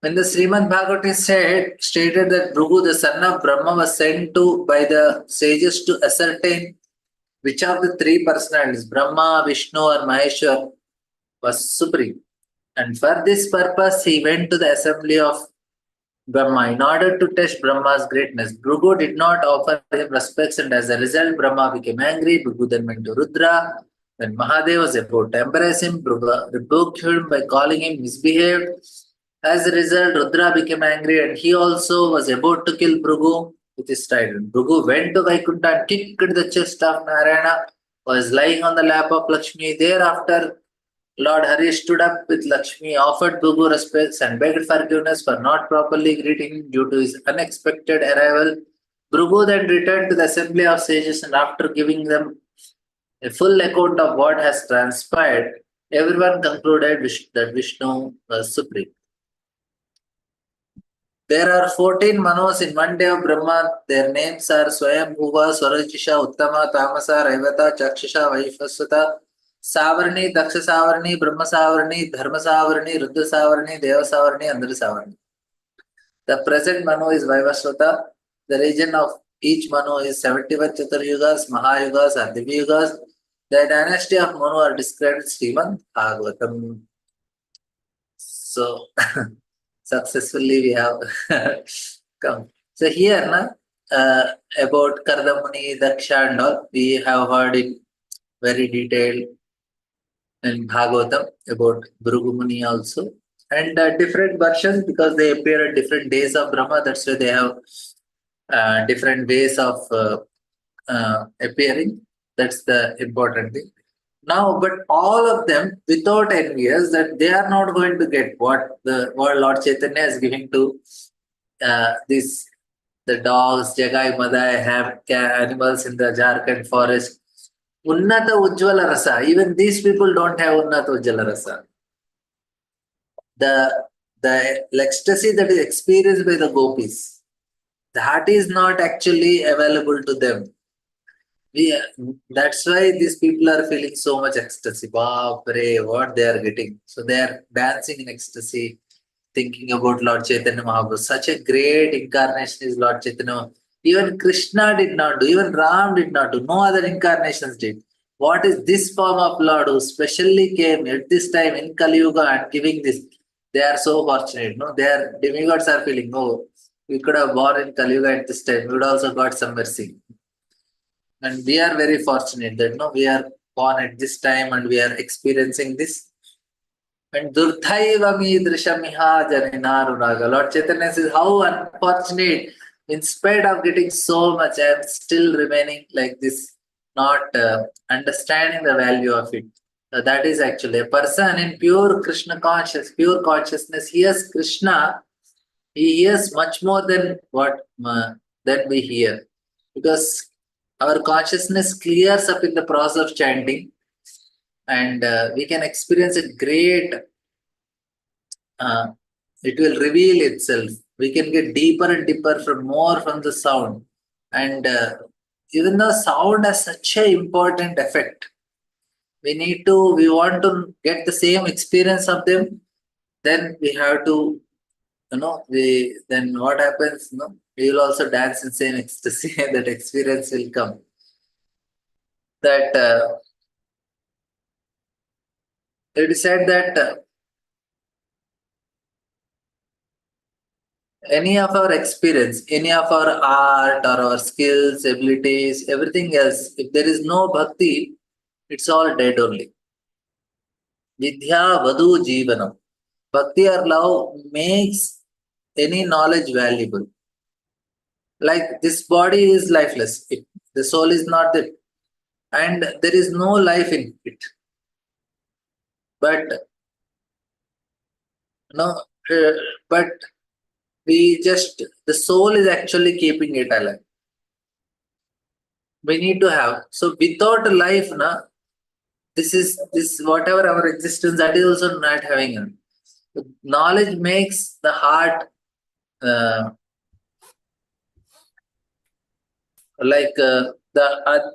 When the Srimad Bhagavatam stated that Bhrigu, the son of Brahma, was sent to by the sages to ascertain which of the 3 personalities, Brahma, Vishnu, or Maheshwar, was supreme. And for this purpose, he went to the assembly of Brahma in order to test Brahma's greatness. Bhrigu did not offer him respects, and as a result, Brahma became angry. Bhrigu then went to Rudra. When Mahadev was about to embrace him, Bhrigu rebuked him by calling him misbehaved. As a result, Rudra became angry, and he also was about to kill Bhrigu with his trident. Bhrigu went to Vaikuntha and kicked the chest of Narayana, who was lying on the lap of Lakshmi. Thereafter, Lord Hari stood up with Lakshmi, offered Bhrigu respects, and begged forgiveness for not properly greeting him due to his unexpected arrival. Bhrigu then returned to the assembly of sages, and after giving them a full account of what has transpired, everyone concluded that Vishnu was supreme. There are 14 manos in one day of Brahma. Their names are Swayam, Bhuva, Swarajisha, Uttama, Tamasa, Raivata, Chakshasha, Vaishvasvata, Savarni, Daksha Savarni, Brahma Savarni, Dharma Savarni, Ruddha Savarni, Deva Savarni, Andhra Savarni. The present Manu is Vaivasvata. The region of each Manu is 71 Chaturyugas, Mahayugas, and Divyugas. The dynasty of Manu are described in Srimad Bhagavatam. So successfully we have come. So here, about Kardamuni, Daksha and all, we have heard in very detailed in Bhagavatam about Bhrugumuni also. And different versions because they appear at different days of Brahma. That's why they have different ways of appearing. That's the important thing. Now, but all of them without envious that they are not going to get what Lord Chaitanya is giving to this the dogs, Jagai Madai, have animals in the Jharkhand forest. Unnata Ujjvala Rasa. Even these people don't have Unnata Ujjvala Rasa. The ecstasy that is experienced by the gopis, that is not actually available to them. That's why these people are feeling so much ecstasy. Baapre, what they are getting. So they are dancing in ecstasy, thinking about Lord Chaitanya Mahaprabhu. Such a great incarnation is Lord Chaitanya. Even Krishna did not do, even Ram did not do, no other incarnations did. What is this form of Lord who specially came at this time in Kali Yuga and giving this? They are so fortunate. No, their demigods are feeling, oh, we could have born in Kali Yuga at this time. We would also got some mercy. And we are very fortunate that we are born at this time and we are experiencing this. And Durthaiva Midrishamiha Janinarunaga. Lord Chaitanya says, how unfortunate, in spite of getting so much, I am still remaining like this, not understanding the value of it. That is actually a person in pure Krishna pure consciousness, hears Krishna, he hears much more than what than we hear. Because our consciousness clears up in the process of chanting, and we can experience a great, it will reveal itself. We can get deeper and deeper more from the sound. And even though sound has such an important effect, we want to get the same experience of them, then we have to, then what happens, we will also dance in same ecstasy, that experience will come. That it is said that any of our experience, any of our art or our skills, abilities, everything else, if there is no bhakti, it's all dead only. Vidya Vadu Jivanam. Bhakti or love makes any knowledge valuable. Like this body is lifeless. The soul is not there. And there is no life in it. But but the soul is actually keeping it alive. We need to have. So without life, this whatever our existence, that is also not having it. Knowledge makes the heart the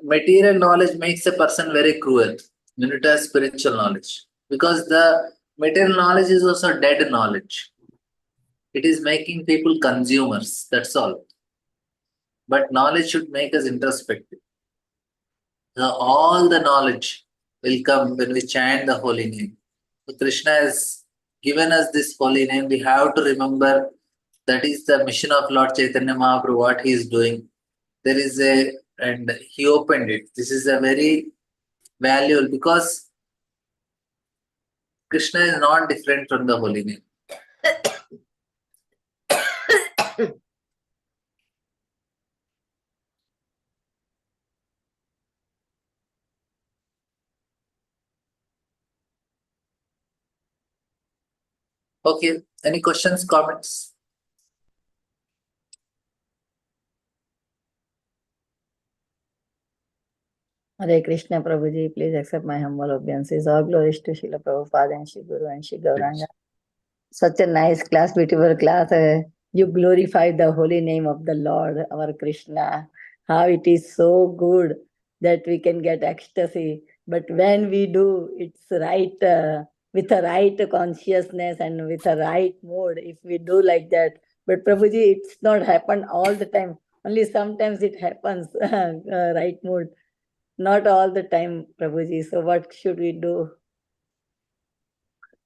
material knowledge makes a person very cruel when it has spiritual knowledge, because the material knowledge is also dead knowledge. It is making people consumers, that's all. But knowledge should make us introspective. So all the knowledge will come when we chant the holy name. So Krishna has given us this holy name. We have to remember that is the mission of Lord Chaitanya Mahaprabhu, what he is doing. There is and he opened it. This is a very valuable, because Krishna is not different from the holy name. Okay, any questions, comments? Hare Krishna Prabhuji, please accept my humble obeisances. All glories to Srila Prabhupada and Shri Guru and Shri Gauranga. Such a nice class, beautiful class. You glorify the holy name of the Lord, our Krishna. How it is so good that we can get ecstasy. But when we do, it's right, with a right consciousness and with a right mood, if we do like that. But Prabhuji, it's not happened all the time. Only sometimes it happens, right mood. not all the time, Prabhuji. So what should we do?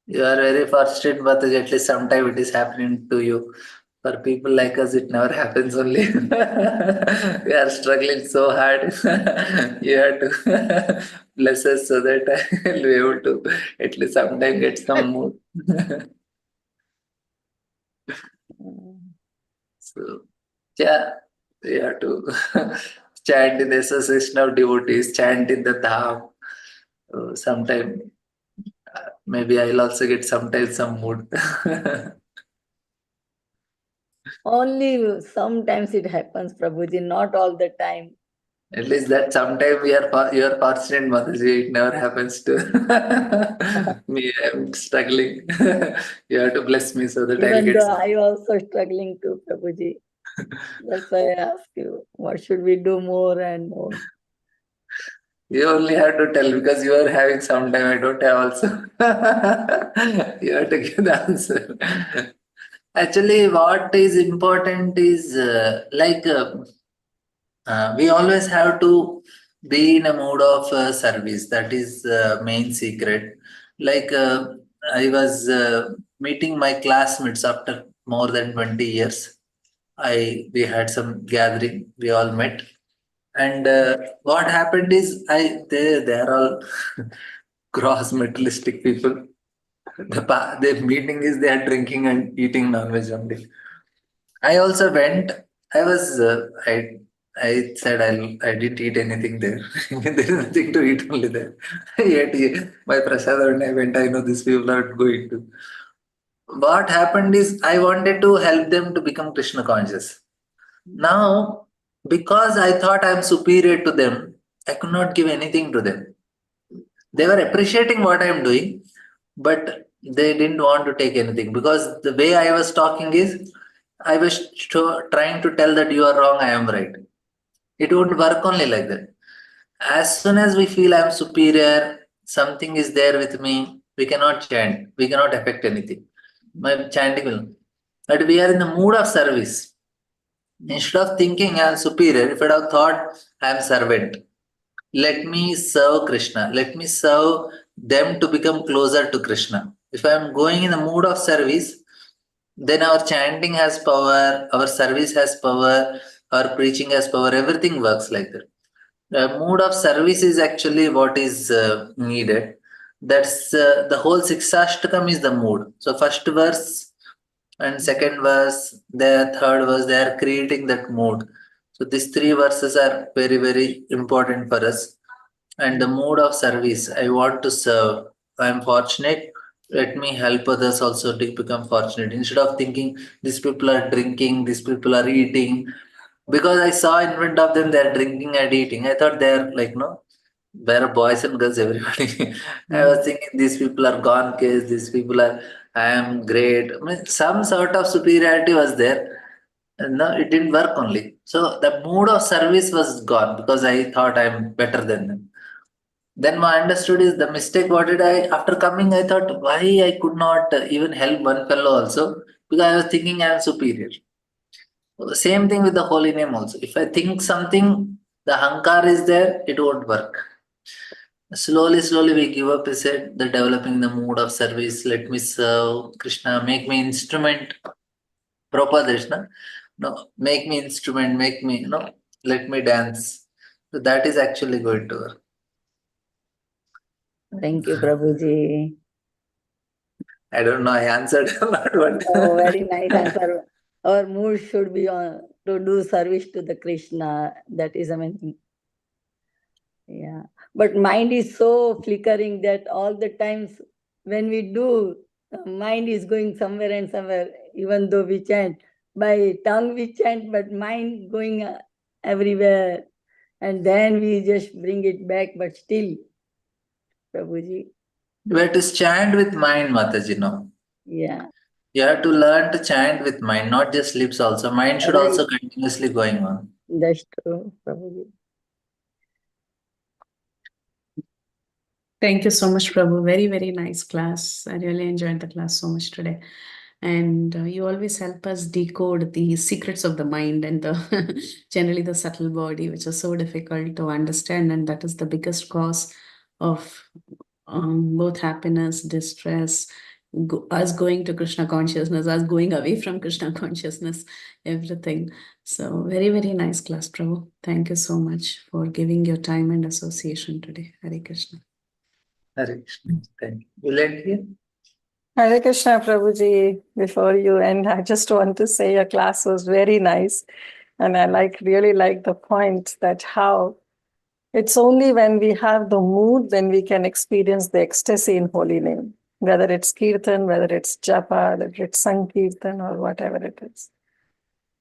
You are very fortunate, Mataji. At least sometime it is happening to you. For people like us, it never happens only. We are struggling so hard. You have to bless us so that I will be able to at least sometime get some mood. So, yeah, we have to chant in the association of devotees, chant in the dham. Sometime, maybe I'll also get sometimes some mood. Only sometimes it happens, Prabhuji, not all the time. At least that sometime you are fortunate, Mataji. It never happens to me. I'm struggling. You have to bless me so that I'll Even get though some. I also struggling too, Prabhuji. That's why I ask you, what should we do more and more? You only have to tell because you are having some time. I don't have also. You have to give the answer. Actually, what is important is we always have to be in a mood of service. That is main secret. Like I was meeting my classmates after more than 20 years. We had some gathering. We all met, and what happened is they are all gross materialistic people. The meeting is they are drinking and eating non-veg only. I also went. I was. I said I didn't eat anything there. There is nothing to eat only there. Yet my prasad and I went. I know these people are going to. What happened is I wanted to help them to become Krishna conscious. Now, because I thought I'm superior to them, I could not give anything to them. They were appreciating what I'm doing, but they didn't want to take anything because the way I was talking is I was trying to tell that you are wrong, I am right. It won't work only like that. As soon as we feel I'm superior, something is there with me, we cannot chant, we cannot affect anything. My chanting will. But we are in the mood of service. Instead of thinking I'm superior, if I have thought I'm servant, let me serve Krishna. Let me serve them to become closer to Krishna. If I am going in the mood of service, then our chanting has power, our service has power, our preaching has power, everything works like that. The mood of service is actually what is needed. That's the whole Siksashtakam is the mood. So, first verse and second verse, the third verse, they are creating that mood. So, these three verses are very, very important for us. And the mood of service, I want to serve. I am fortunate. Let me help others also to become fortunate. Instead of thinking these people are drinking, these people are eating, because I saw in front of them they're drinking and eating. I thought they're like no, they're boys and girls, everybody. I was thinking these people are gone case, these people are I am great. I mean, some sort of superiority was there. And no, it didn't work only. So the mood of service was gone because I thought I'm better than them. Then my understood is the mistake. What did I after coming? I thought why I could not even help one fellow also because I was thinking I am superior. So the same thing with the holy name also. If I think something, the hankar is there, it won't work. Slowly, slowly we give up. He said the developing the mood of service. Let me serve Krishna. Make me instrument. Prabhupada Krishna. No, make me instrument. Make me let me dance. So that is actually going to work. Thank you, Prabhuji. I don't know. I answered a lot, but Oh, very nice answer. Our mood should be on to do service to the Krishna. That is amazing. Yeah. But mind is so flickering that all the times when we do, the mind is going somewhere and somewhere, even though we chant. By tongue we chant, but mind going everywhere. And then we just bring it back, but still, Prabhuji. we have to chant with mind, Mataji. No, Yeah. you have to learn to chant with mind, not just lips. Also, mind should Right. also continuously going on. That's true, Prabhuji. Thank you so much, Prabhu. Very, very nice class. I really enjoyed the class so much today. And you always help us decode the secrets of the mind and the generally the subtle body, which is so difficult to understand, and that is the biggest cause of both happiness, distress, us going to Krishna consciousness, us going away from Krishna consciousness, everything. So very, very nice class, Prabhu. Thank you so much for giving your time and association today. Hare Krishna. Hare Krishna. Thank you. We'll end here. Hare Krishna, Prabhuji. Before you end, I just want to say your class was very nice. And I really like the point that how it's only when we have the mood, then we can experience the ecstasy in holy name, whether it's kirtan, whether it's japa, whether it's sankirtan or whatever it is.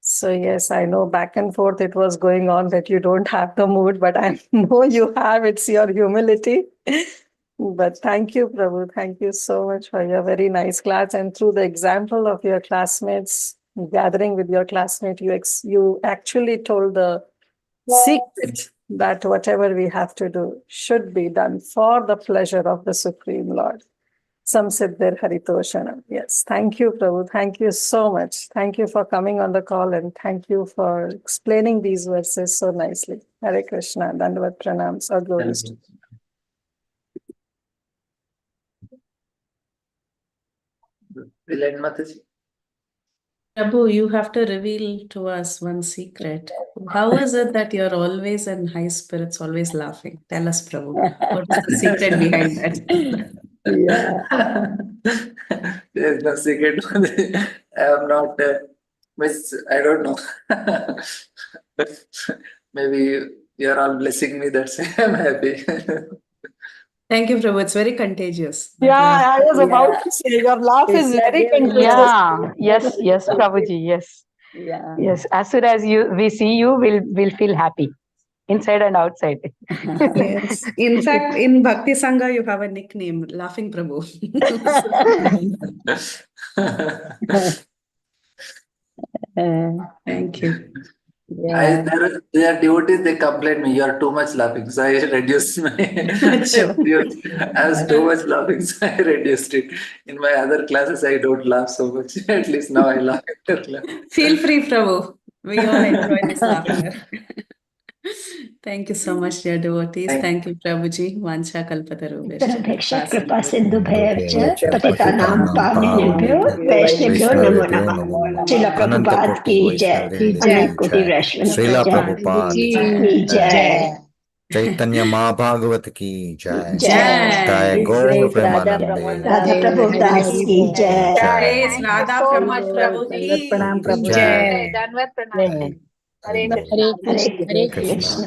So yes, I know back and forth it was going on that you don't have the mood, but I know you have. It's your humility. But thank you, Prabhu. Thank you so much for your very nice class. And through the example of your classmates, gathering with your classmate, you actually told the secret that whatever we have to do should be done for the pleasure of the Supreme Lord. Samsiddhir Haritoshanam. Yes, thank you, Prabhu. Thank you so much. Thank you for coming on the call and thank you for explaining these verses so nicely. Hare Krishna, Dandavat Pranams, or glories to We'll end, Mataji. Prabhu, you have to reveal to us one secret. How is it that you're always in high spirits, always laughing? Tell us, Prabhu. What is the secret behind that? Yeah. There's no secret. I am not, I don't know. Maybe you're all blessing me, that's why I'm happy. Thank you, Prabhu. It's very contagious. Yeah, I was about to say your laugh is very contagious. Yeah, yes, Prabhuji, yes. Yeah. Yes, as soon as we see you, we'll feel happy, inside and outside. Yes. In fact, in Bhakti Sangha, you have a nickname, Laughing Prabhu. Thank you. Yeah. There are devotees, they complain me, you're too much laughing. So I reduced my I was too much laughing, so I reduced it. In my other classes, I don't laugh so much. At least now I laugh. Feel free, Prabhu. We all enjoy this laughter. Thank you so much, dear devotees. Thank you, Prabhuji. Vancha Sarabheksha kalpatarubhyascha. kripa sindhu bhayarcha patitanam pavanebhyo vaishnavyo namo namah. Srila Prabhupada ki jai. Anek Koti Vaishnava Srila Praja Prabhupada ki jai. Caitanya Bhagavata ki jai. Jai. Jai Gaur Premanande. Radha Prabhupada ki jai. Praise Radha Pramod Prabhu ki Pranam, Prabhu. Jai. Dandavat Pranam. Hare Krishna. Hare Krishna.